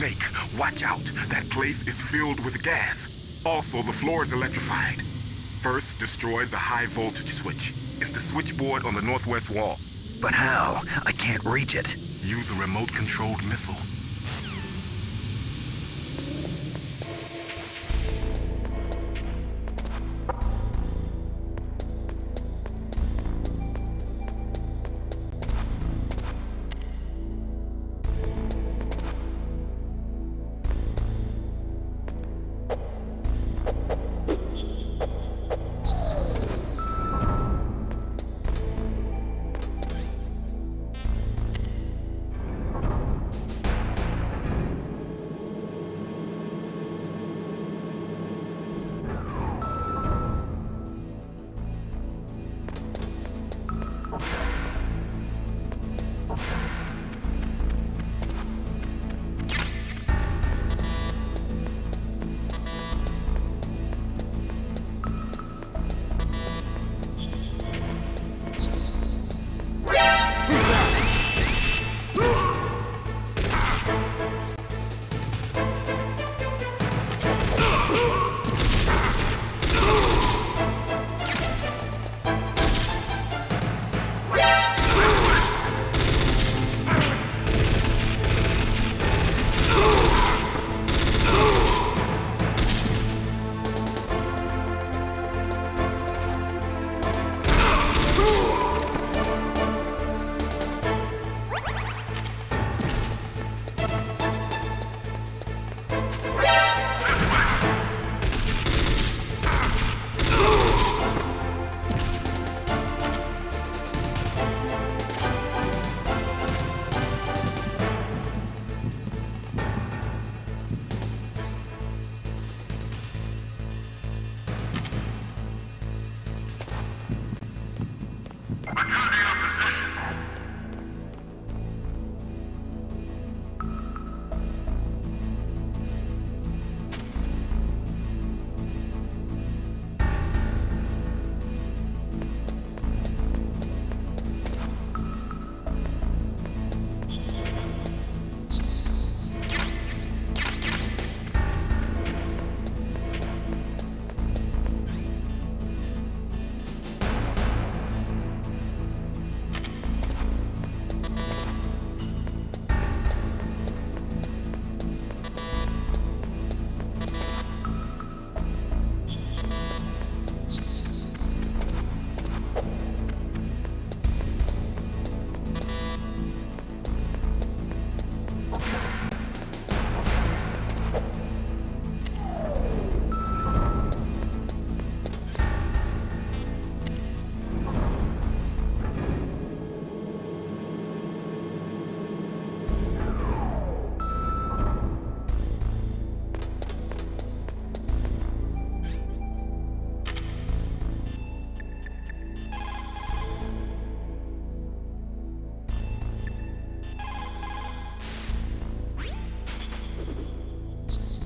Snake, watch out. That place is filled with gas. Also, the floor is electrified. First, destroy the high voltage switch. It's the switchboard on the northwest wall. But how? I can't reach it. Use a remote-controlled missile.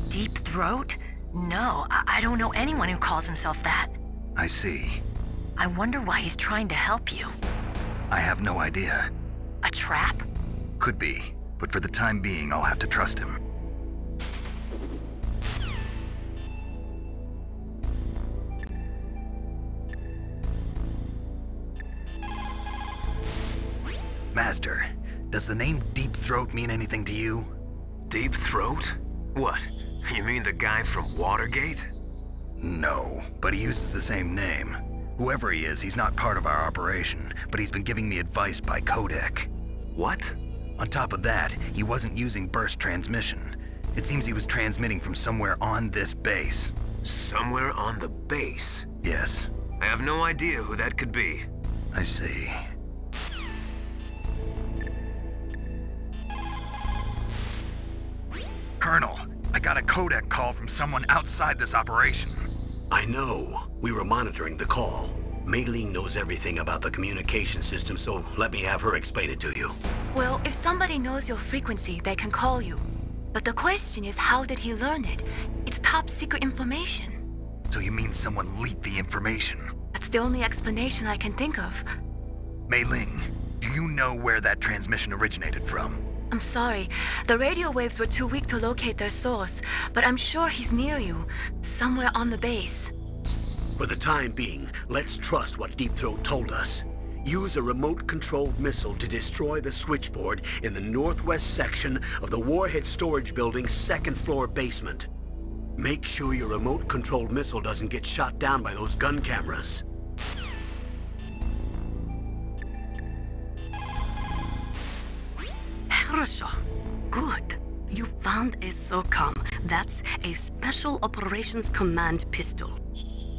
Deep throat? No, I don't know anyone who calls himself that. I see. I wonder why he's trying to help you. I have no idea. A trap? Could be, but for the time being, I'll have to trust him. Master, does the name Deep Throat mean anything to you? Deep Throat? What? You mean the guy from Watergate? No, but he uses the same name. Whoever he is, he's not part of our operation, but he's been giving me advice by codec. What? On top of that, he wasn't using burst transmission. It seems he was transmitting from somewhere on this base. Somewhere on the base? Yes. I have no idea who that could be. I see. Colonel, I got a codec call from someone outside this operation. I know. We were monitoring the call. Mei Ling knows everything about the communication system, so let me have her explain it to you. Well, if somebody knows your frequency, they can call you. But the question is, how did he learn it? It's top secret information. So you mean someone leaked the information? That's the only explanation I can think of. Mei Ling, do you know where that transmission originated from? I'm sorry. The radio waves were too weak to locate their source, but I'm sure he's near you, somewhere on the base. For the time being, let's trust what Deep Throat told us. Use a remote-controlled missile to destroy the switchboard in the northwest section of the Warhead Storage Building's second-floor basement. Make sure your remote-controlled missile doesn't get shot down by those gun cameras. Хорошо. Good. You found a SOCOM. That's a Special Operations Command pistol.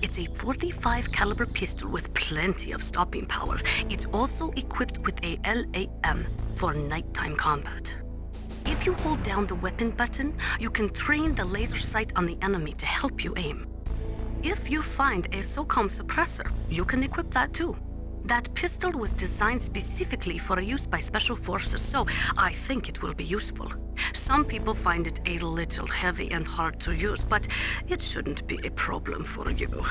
It's a .45 caliber pistol with plenty of stopping power. It's also equipped with a LAM for nighttime combat. If you hold down the weapon button, you can train the laser sight on the enemy to help you aim. If you find a SOCOM suppressor, you can equip that too. That pistol was designed specifically for use by special forces, so I think it will be useful. Some people find it a little heavy and hard to use, but it shouldn't be a problem for you.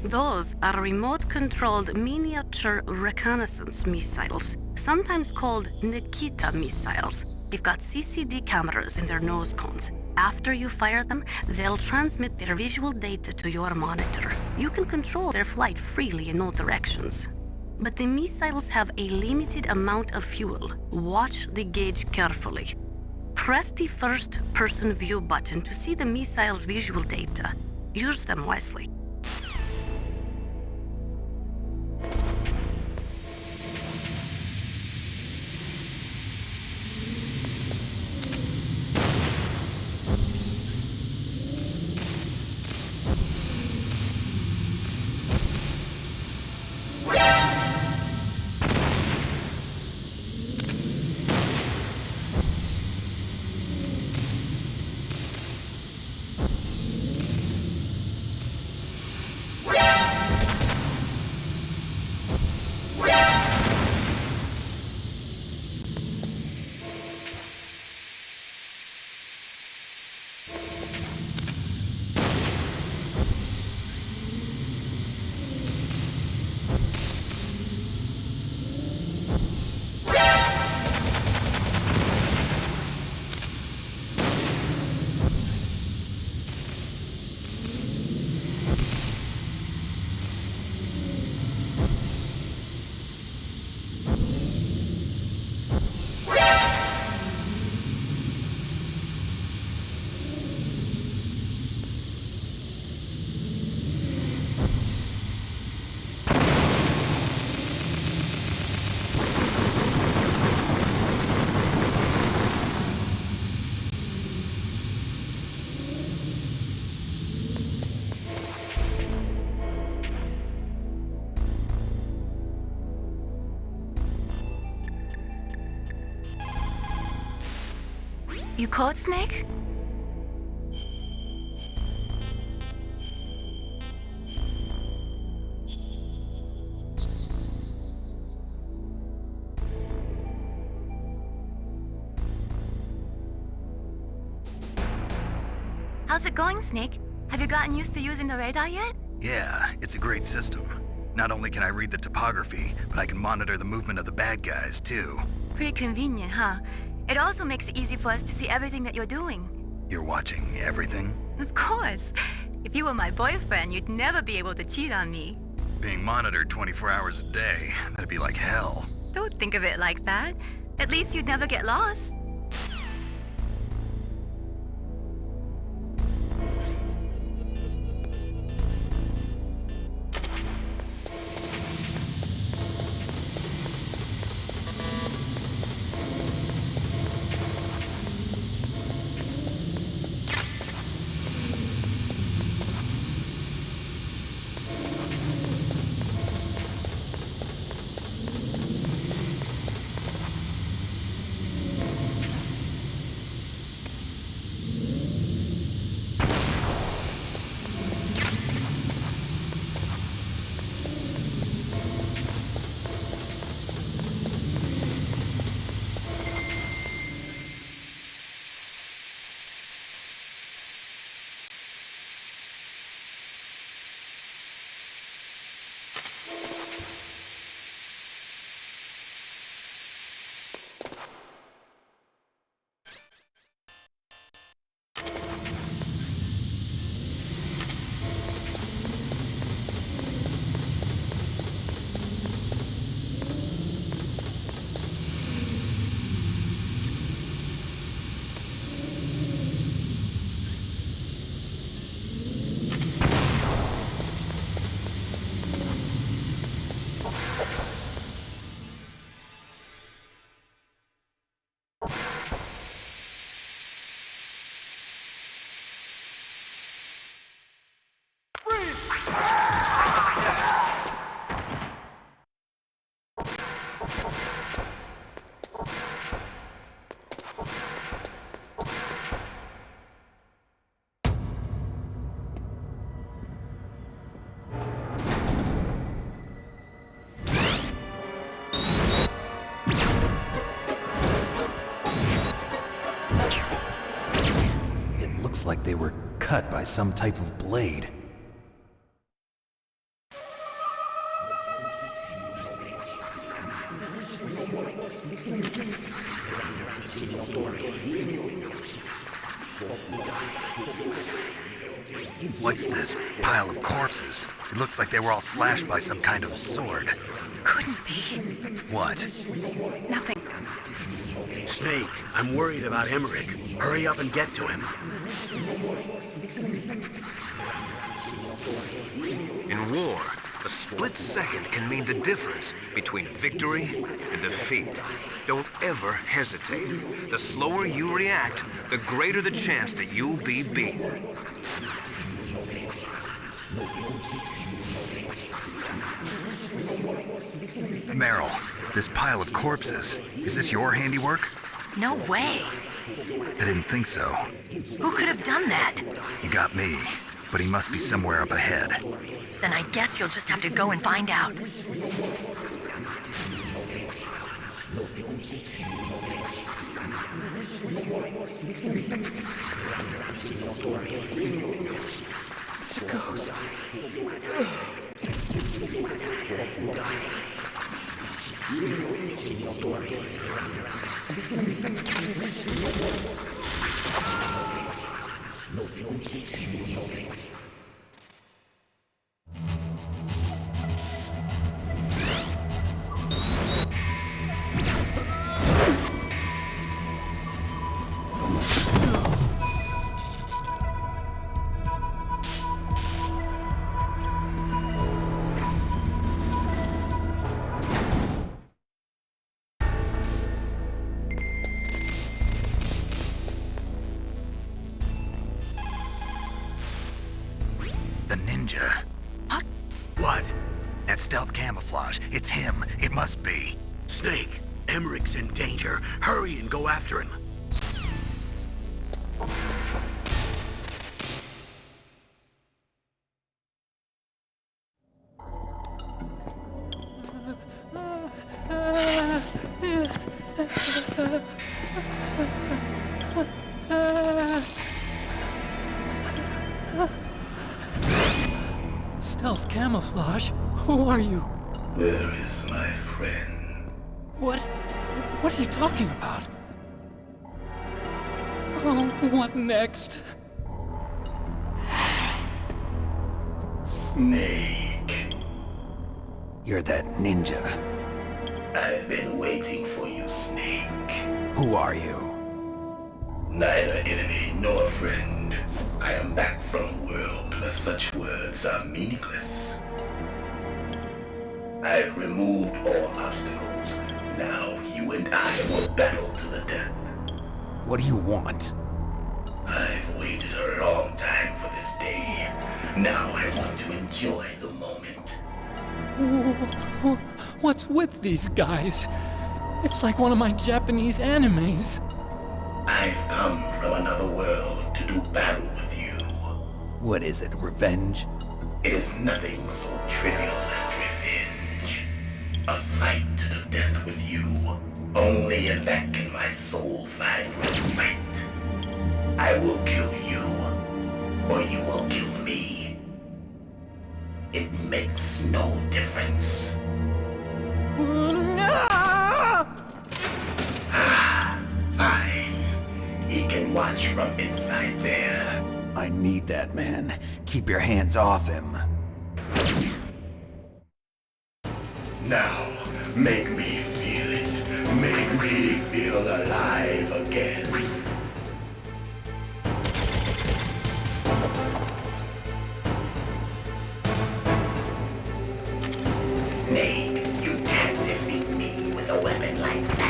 Those are remote-controlled miniature reconnaissance missiles, sometimes called Nikita missiles. They've got CCD cameras in their nose cones. After you fire them, they'll transmit their visual data to your monitor. You can control their flight freely in all directions. But the missiles have a limited amount of fuel. Watch the gauge carefully. Press the first-person view button to see the missile's visual data. Use them wisely. You caught Snake? How's it going, Snake? Have you gotten used to using the radar yet? Yeah, it's a great system. Not only can I read the topography, but I can monitor the movement of the bad guys, too. Pretty convenient, huh? It also makes it easy for us to see everything that you're doing. You're watching everything? Of course. If you were my boyfriend, you'd never be able to cheat on me. Being monitored 24 hours a day, that'd be like hell. Don't think of it like that. At least you'd never get lost. looks like they were cut by some type of blade. What's this pile of corpses? It looks like they were all slashed by some kind of sword. Couldn't be. What? Nothing. Snake, I'm worried about Emmerich. Hurry up and get to him. In war, a split second can mean the difference between victory and defeat. Don't ever hesitate. The slower you react, the greater the chance that you'll be beaten. Meryl, this pile of corpses, is this your handiwork? No way. I didn't think so. Who could have done that? You got me, but he must be somewhere up ahead. Then I guess you'll just have to go and find out. It's a ghost. The ninja. What? What? That stealth camouflage. It's him. It must be. Snake, Emmerich's in danger. Hurry and go after him. Stealth camouflage? Who are you? Where is my friend? What are you talking about? Oh, what next? Snake. You're that ninja. I've been waiting for you, Snake. Who are you? Neither enemy nor friend. I am back from a world where such words are meaningless. I've removed all obstacles. Now you and I will battle to the death. What do you want? I've waited a long time for this day. Now I want to enjoy the moment. What's with these guys? It's like one of my Japanese animes. I've come from another world to do battle with you. What is it, revenge? It is nothing so trivial as revenge. A fight to the death with you. Only in that can my soul find respite. I will kill you, or you will kill me. It makes no difference. Fine. He can watch from inside there. I need that man. Keep your hands off him. Now, make me feel it. Make me feel alive again. Snake, you can't defeat me with a weapon like that.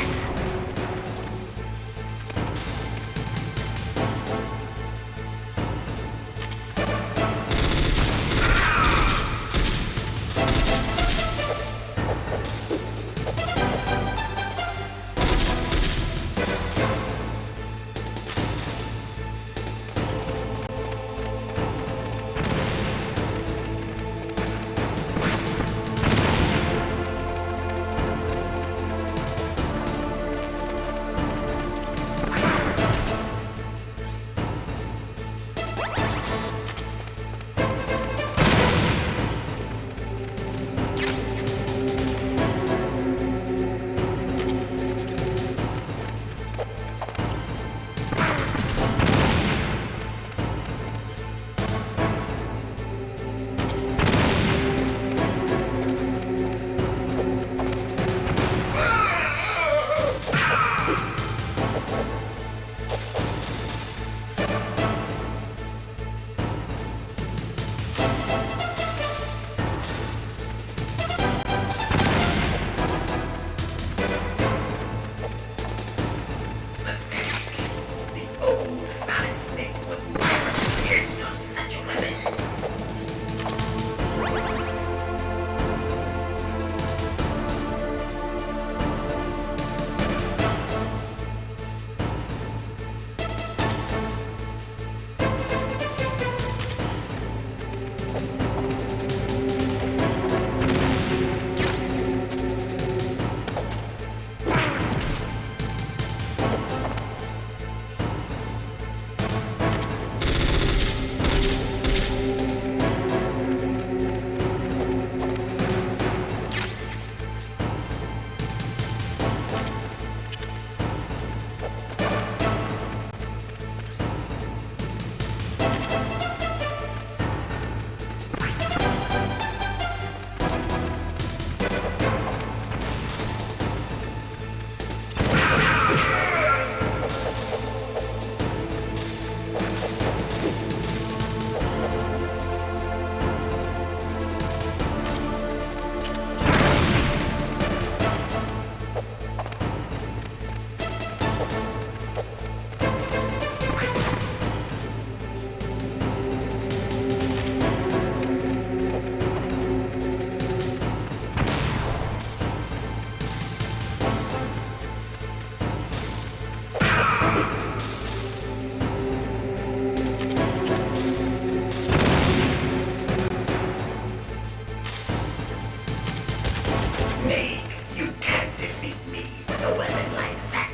with a weapon like that.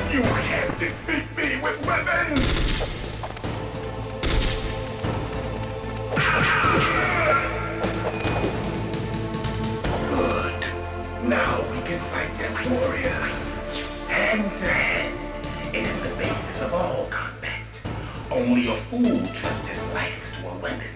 You can't defeat me with weapons! Good. Now we can fight as warriors. Hand to hand. It is the basis of all combat. Only a fool trusts his life to a weapon.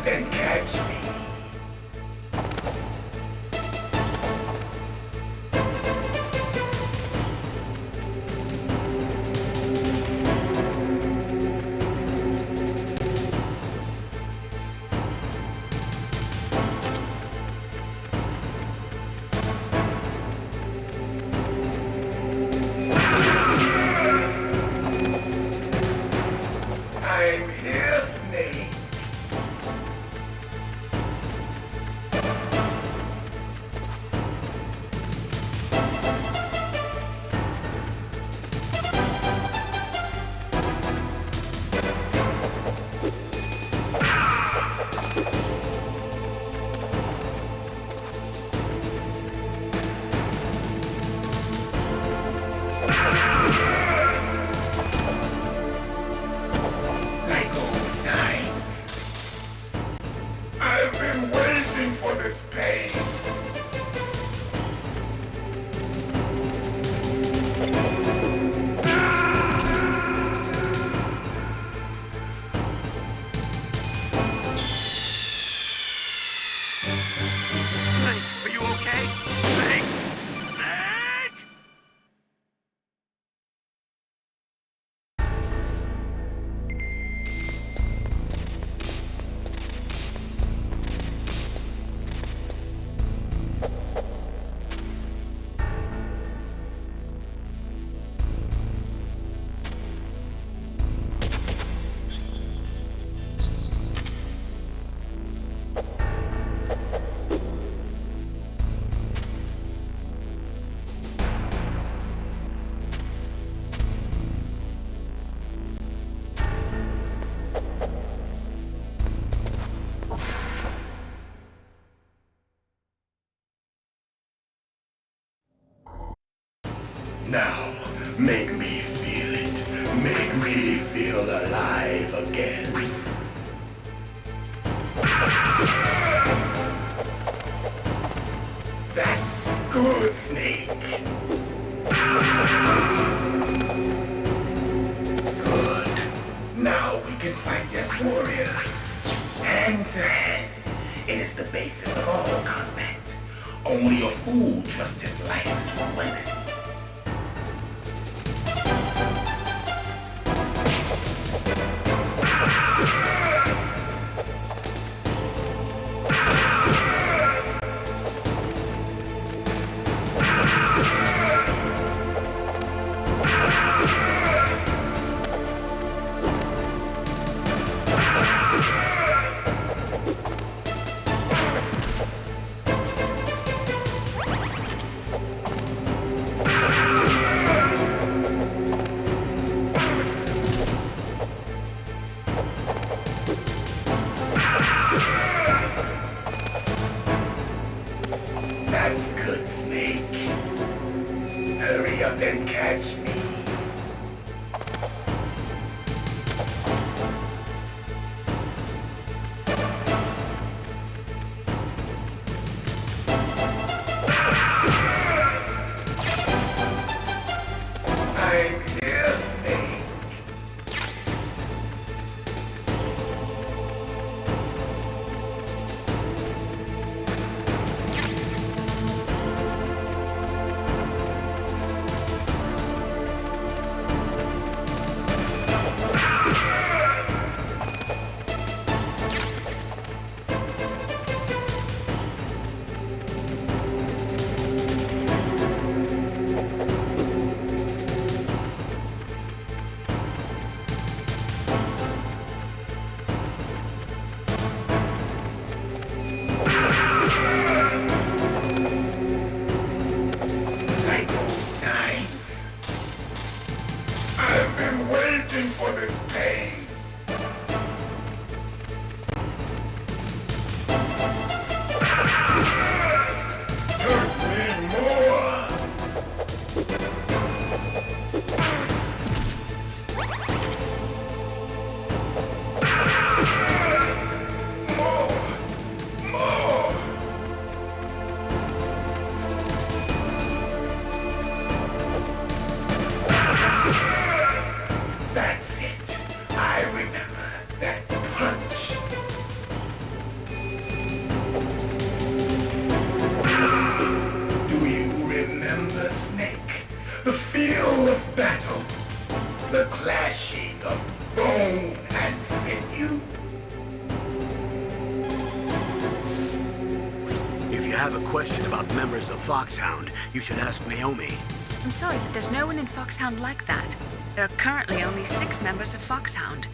And catch me. I'm here, Snake. For this pain. Snake, are you okay? Snake! Snake! Now, make me feel it. Make me feel alive again. That's good, Snake. Good. Now we can fight as warriors. Hand to hand. It is the basis of all combat. Only a fool trusts his life to a weapon. have a question about members of Foxhound, you should ask Naomi. I'm sorry, but there's no one in Foxhound like that. There are currently only 6 members of Foxhound.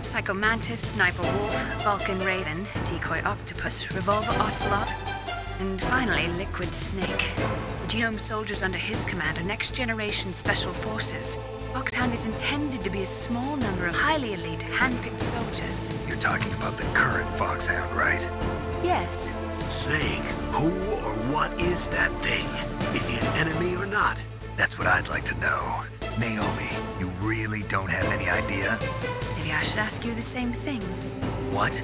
Psycho Mantis, Sniper Wolf, Vulcan Raven, Decoy Octopus, Revolver Ocelot, and finally Liquid Snake. The Genome soldiers under his command are next-generation special forces. Foxhound is intended to be a small number of highly elite, hand-picked soldiers. You're talking about the current Foxhound, right? Yes. Snake, who or what is that thing? Is he an enemy or not? That's what I'd like to know. Naomi, you really don't have any idea? Maybe I should ask you the same thing. What?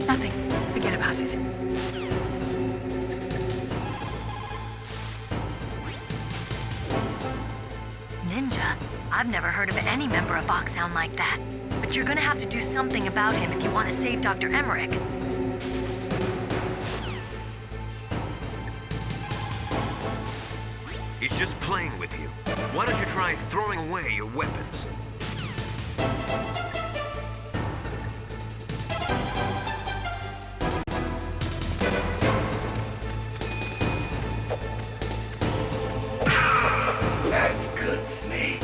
Nothing. Forget about it. Ninja? I've never heard of any member of Foxhound like that. But you're gonna have to do something about him if you want to save Dr. Emmerich. He's just playing with you. Why don't you try throwing away your weapons? That's good, Snake.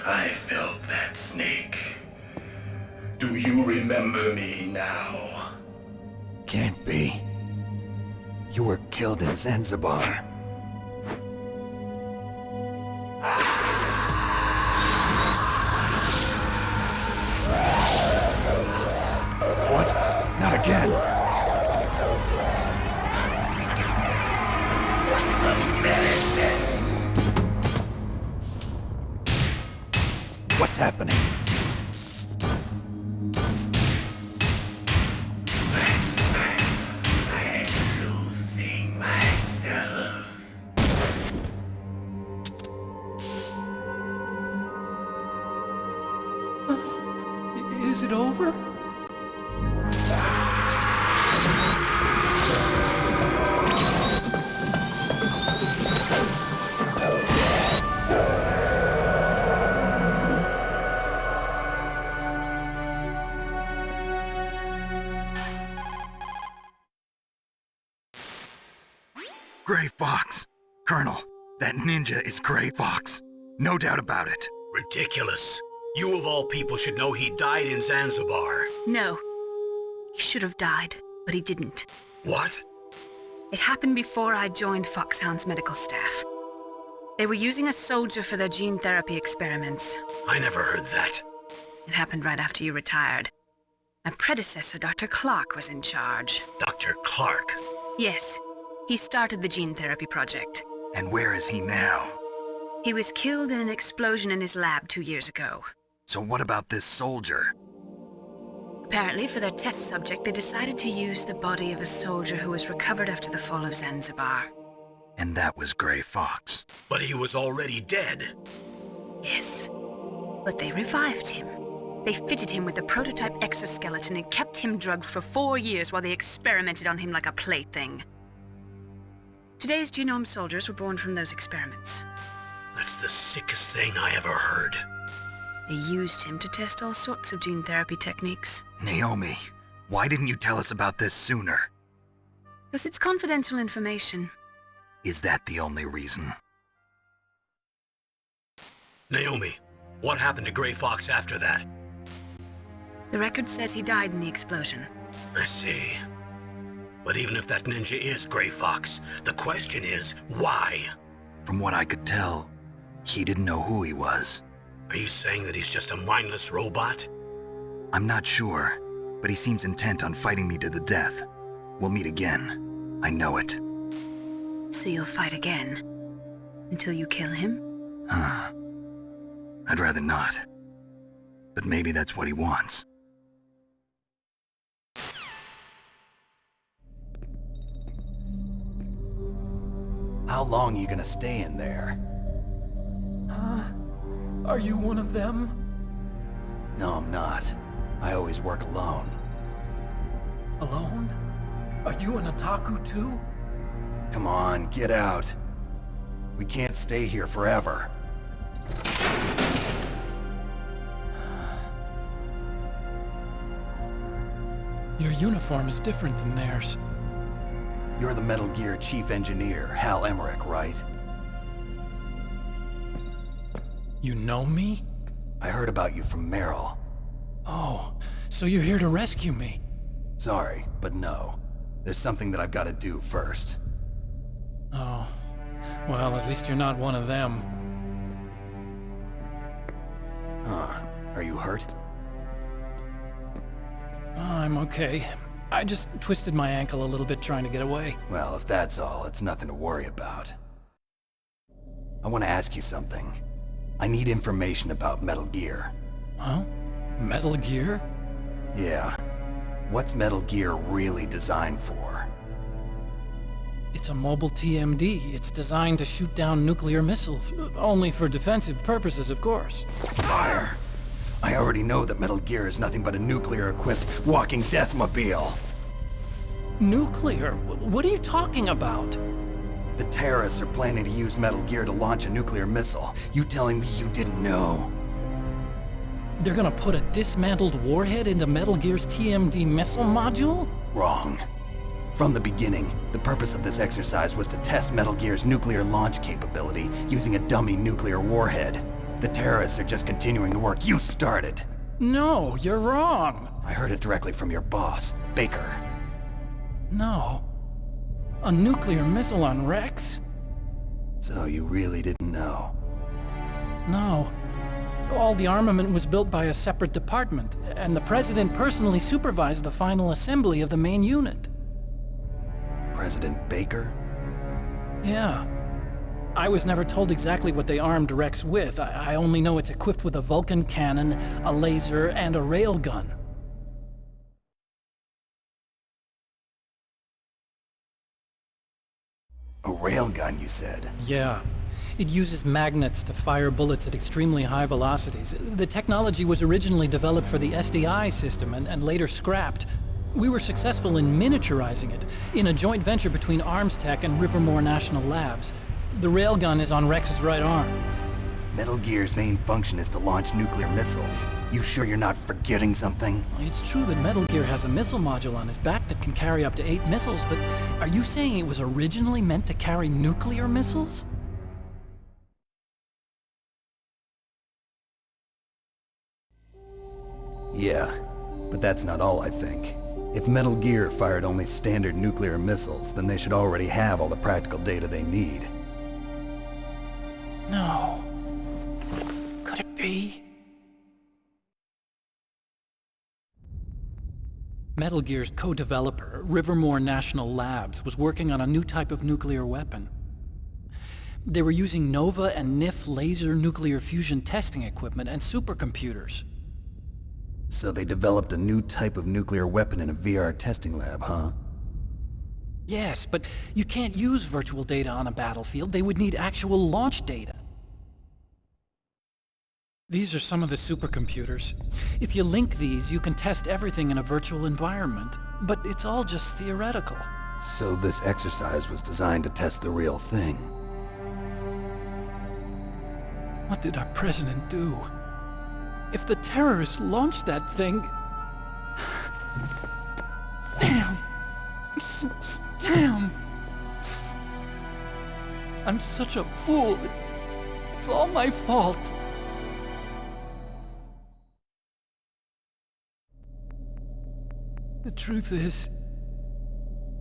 I felt that, Snake. Do you remember me now? Can't be. You were killed in Zanzibar. What? Not again. What's happening? I'm losing myself. Is it over? Gray Fox. Colonel, that ninja is Gray Fox. No doubt about it. Ridiculous. You of all people should know he died in Zanzibar. No. He should have died, but he didn't. What? It happened before I joined Foxhound's medical staff. They were using a soldier for their gene therapy experiments. I never heard that. It happened right after you retired. My predecessor, Dr. Clark, was in charge. Dr. Clark. Yes, he started the gene therapy project. And where is he now? He was killed in an explosion in his lab 2 years ago. So what about this soldier? Apparently, for their test subject, they decided to use the body of a soldier who was recovered after the fall of Zanzibar. And that was Gray Fox. But he was already dead. Yes, but they revived him. They fitted him with a prototype exoskeleton and kept him drugged for 4 years while they experimented on him like a plaything. Today's genome soldiers were born from those experiments. That's the sickest thing I ever heard. They used him to test all sorts of gene therapy techniques. Naomi, why didn't you tell us about this sooner? Because it's confidential information. Is that the only reason? Naomi, what happened to Gray Fox after that? The record says he died in the explosion. I see. But even if that ninja is Gray Fox, the question is, why? From what I could tell, he didn't know who he was. Are you saying that he's just a mindless robot? I'm not sure, but he seems intent on fighting me to the death. We'll meet again. I know it. So you'll fight again? Until you kill him? Huh. I'd rather not. But maybe that's what he wants. How long are you gonna stay in there? Huh? Are you one of them? No, I'm not. I always work alone. Alone? Are you an otaku too? Come on, get out. We can't stay here forever. Your uniform is different than theirs. You're the Metal Gear Chief Engineer, Hal Emmerich, right? You know me? I heard about you from Meryl. Oh, so you're here to rescue me? Sorry, but no. There's something that I've got to do first. Oh, well, at least you're not one of them. Huh. Are you hurt? I'm okay. I just twisted my ankle a little bit trying to get away. Well, if that's all, it's nothing to worry about. I want to ask you something. I need information about Metal Gear. Huh? Metal Gear? Yeah. What's Metal Gear really designed for? It's a mobile TMD. It's designed to shoot down nuclear missiles. Only for defensive purposes, of course. Liar! I already know that Metal Gear is nothing but a nuclear-equipped walking deathmobile. Nuclear? What are you talking about? The terrorists are planning to use Metal Gear to launch a nuclear missile. You telling me you didn't know? They're gonna put a dismantled warhead into Metal Gear's TMD missile module? Wrong. From the beginning, the purpose of this exercise was to test Metal Gear's nuclear launch capability using a dummy nuclear warhead. The terrorists are just continuing the work you started. No, you're wrong. I heard it directly from your boss, Baker. No. A nuclear missile on Rex? So you really didn't know? No. All the armament was built by a separate department, and the President personally supervised the final assembly of the main unit. President Baker? Yeah. I was never told exactly what they armed Rex with. I only know it's equipped with a Vulcan cannon, a laser, and a railgun. A railgun, you said? Yeah. It uses magnets to fire bullets at extremely high velocities. The technology was originally developed for the SDI system and later scrapped. We were successful in miniaturizing it, in a joint venture between Arms Tech and Rivermore National Labs. The railgun is on Rex's right arm. Metal Gear's main function is to launch nuclear missiles. You sure you're not forgetting something? It's true that Metal Gear has a missile module on his back that can carry up to 8 missiles, but are you saying it was originally meant to carry nuclear missiles? Yeah, but that's not all I think. If Metal Gear fired only standard nuclear missiles, then they should already have all the practical data they need. No. Could it be? Metal Gear's co-developer, Rivermore National Labs, was working on a new type of nuclear weapon. They were using NOVA and NIF laser nuclear fusion testing equipment and supercomputers. So they developed a new type of nuclear weapon in a VR testing lab, huh? Yes, but you can't use virtual data on a battlefield. They would need actual launch data. These are some of the supercomputers. If you link these, you can test everything in a virtual environment. But it's all just theoretical. So this exercise was designed to test the real thing. What did our president do? If the terrorists launched that thing... Damn! Damn! I'm such a fool. It's all my fault. The truth is,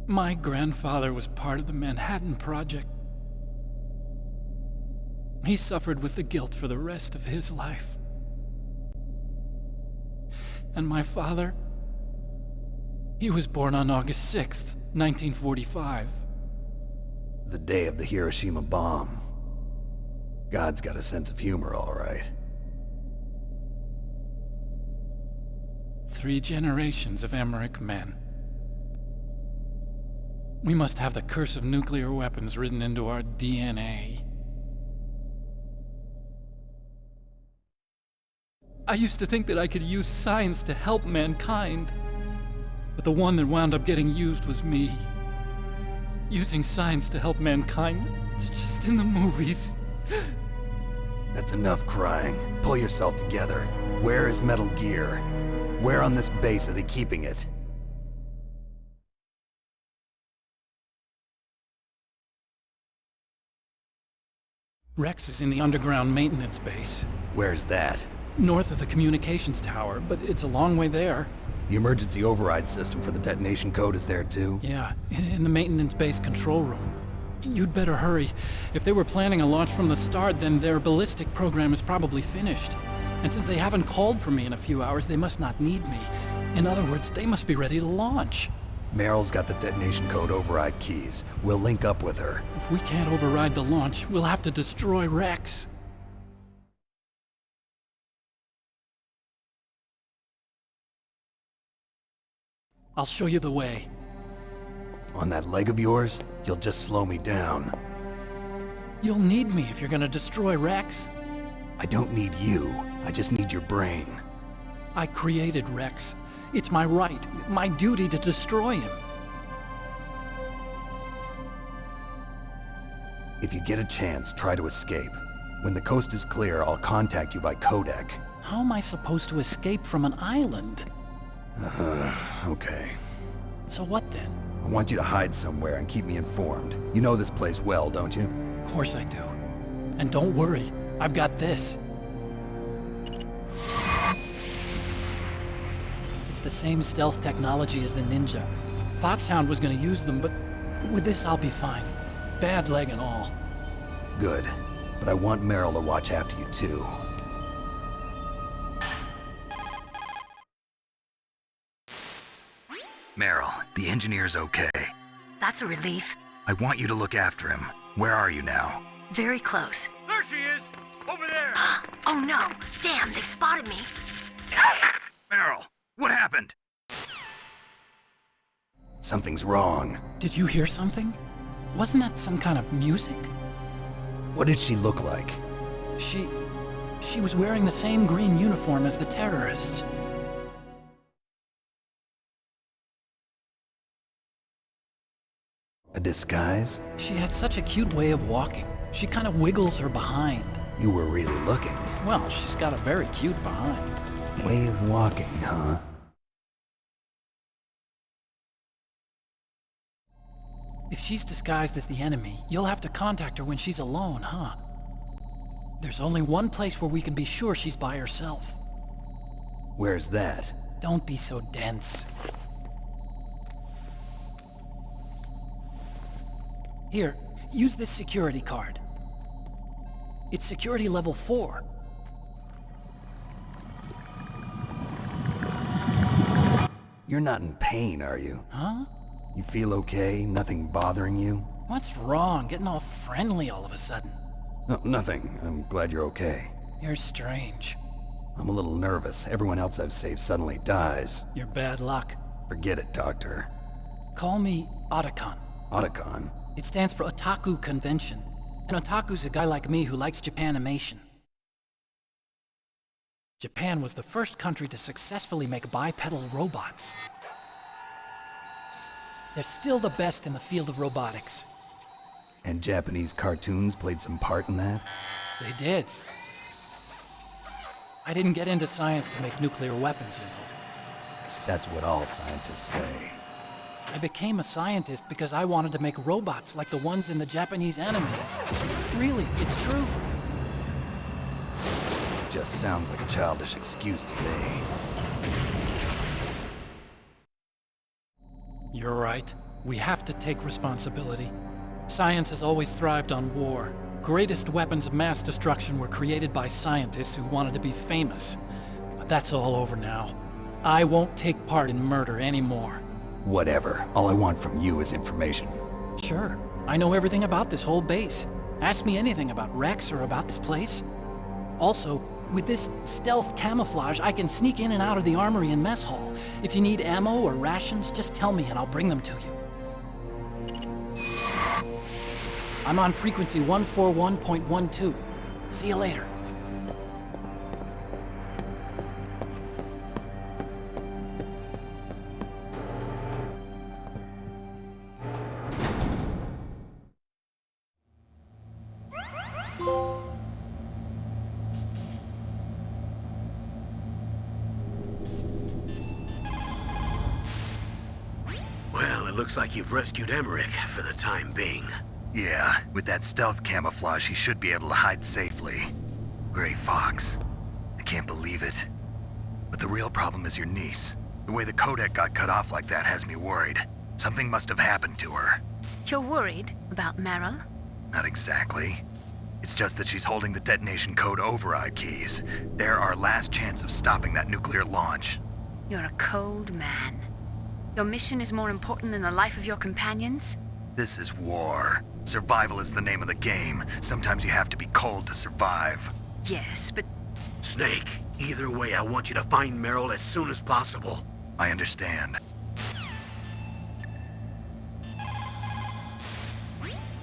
my grandfather was part of the Manhattan Project. He suffered with the guilt for the rest of his life. And my father, he was born on August 6th, 1945. The day of the Hiroshima bomb. God's got a sense of humor, all right. 3 generations of Emmerich men. We must have the curse of nuclear weapons written into our DNA. I used to think that I could use science to help mankind. But the one that wound up getting used was me. Using science to help mankind, it's just in the movies. That's enough crying. Pull yourself together. Where is Metal Gear? Where on this base are they keeping it? Rex is in the underground maintenance base. Where's that? North of the communications tower, but it's a long way there. The emergency override system for the detonation code is there too? Yeah, in the maintenance base control room. You'd better hurry. If they were planning a launch from the start, then their ballistic program is probably finished. And since they haven't called for me in a few hours, they must not need me. In other words, they must be ready to launch. Meryl's got the detonation code override keys. We'll link up with her. If we can't override the launch, we'll have to destroy Rex. I'll show you the way. On that leg of yours, you'll just slow me down. You'll need me if you're gonna destroy Rex. I don't need you. I just need your brain. I created Rex. It's my right, my duty to destroy him. If you get a chance, try to escape. When the coast is clear, I'll contact you by codec. How am I supposed to escape from an island? Okay. So what then? I want you to hide somewhere and keep me informed. You know this place well, don't you? Of course I do. And don't worry, I've got this. It's the same stealth technology as the Ninja. Foxhound was gonna use them, but with this I'll be fine. Bad leg and all. Good. But I want Meryl to watch after you too. Meryl, the engineer's okay. That's a relief. I want you to look after him. Where are you now? Very close. There she is! Over there! Oh no! Damn, they've spotted me! Meryl, what happened? Something's wrong. Did you hear something? Wasn't that some kind of music? What did she look like? She was wearing the same green uniform as the terrorists. A disguise? She had such a cute way of walking. She kind of wiggles her behind. You were really looking. Well, she's got a very cute behind. Way of walking, huh? If she's disguised as the enemy, you'll have to contact her when she's alone, huh? There's only one place where we can be sure she's by herself. Where's that? Don't be so dense. Here, use this security card. It's security level 4. You're not in pain, are you? Huh? You feel okay? Nothing bothering you? What's wrong? Getting all friendly all of a sudden. No, nothing. I'm glad you're okay. You're strange. I'm a little nervous. Everyone else I've saved suddenly dies. You're bad luck. Forget it, Doctor. Call me Otacon. Otacon? It stands for Otaku Convention. An otaku's a guy like me who likes Japanimation. Japan was the first country to successfully make bipedal robots. They're still the best in the field of robotics. And Japanese cartoons played some part in that? They did. I didn't get into science to make nuclear weapons, you know. That's what all scientists say. I became a scientist because I wanted to make robots like the ones in the Japanese animes. Really, it's true. Just sounds like a childish excuse to me. You're right. We have to take responsibility. Science has always thrived on war. Greatest weapons of mass destruction were created by scientists who wanted to be famous. But that's all over now. I won't take part in murder anymore. Whatever. All I want from you is information. Sure. I know everything about this whole base. Ask me anything about Rex or about this place. Also, with this stealth camouflage, I can sneak in and out of the armory and mess hall. If you need ammo or rations, just tell me and I'll bring them to you. I'm on frequency 141.12. See you later. Well, it looks like you've rescued Emmerich for the time being. Yeah, with that stealth camouflage, he should be able to hide safely. Gray Fox. I can't believe it. But the real problem is your niece. The way the codec got cut off like that has me worried. Something must have happened to her. You're worried about Meryl? Not exactly. It's just that she's holding the detonation code override keys. They're our last chance of stopping that nuclear launch. You're a cold man. Your mission is more important than the life of your companions? This is war. Survival is the name of the game. Sometimes you have to be cold to survive. Yes, but... Snake, either way, I want you to find Meryl as soon as possible. I understand.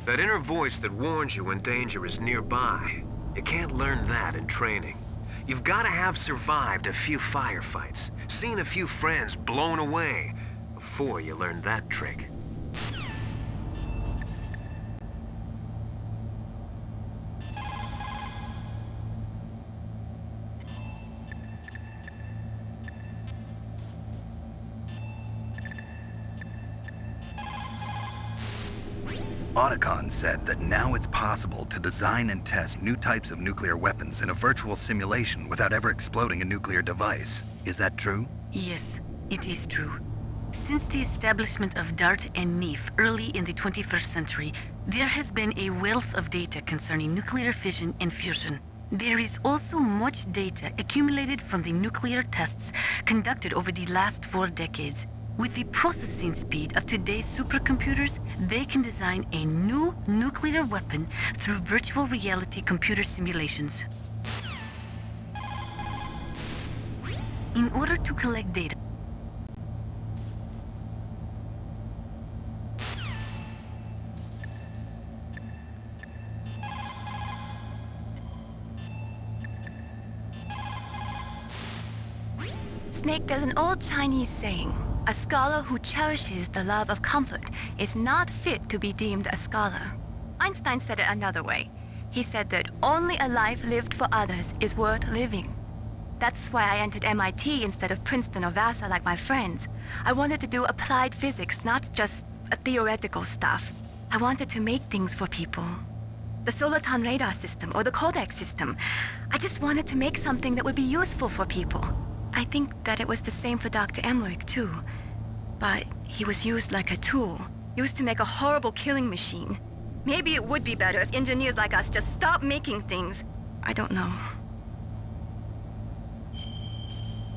That inner voice that warns you when danger is nearby. You can't learn that in training. You've got to have survived a few firefights, seen a few friends blown away, before you learn that trick. Otacon said that now it's possible to design and test new types of nuclear weapons in a virtual simulation without ever exploding a nuclear device. Is that true? Yes, it is true. Since the establishment of DART and NEEF early in the 21st century, there has been a wealth of data concerning nuclear fission and fusion. There is also much data accumulated from the nuclear tests conducted over the last 4 decades. With the processing speed of today's supercomputers, they can design a new nuclear weapon through virtual reality computer simulations. In order to collect data, Snake, there's an old Chinese saying, a scholar who cherishes the love of comfort is not fit to be deemed a scholar. Einstein said it another way. He said that only a life lived for others is worth living. That's why I entered MIT instead of Princeton or Vassar like my friends. I wanted to do applied physics, not just theoretical stuff. I wanted to make things for people. The Soliton radar system or the Codex system. I just wanted to make something that would be useful for people. I think that it was the same for Dr. Emmerich, too. But he was used like a tool, used to make a horrible killing machine. Maybe it would be better if engineers like us just stopped making things. I don't know.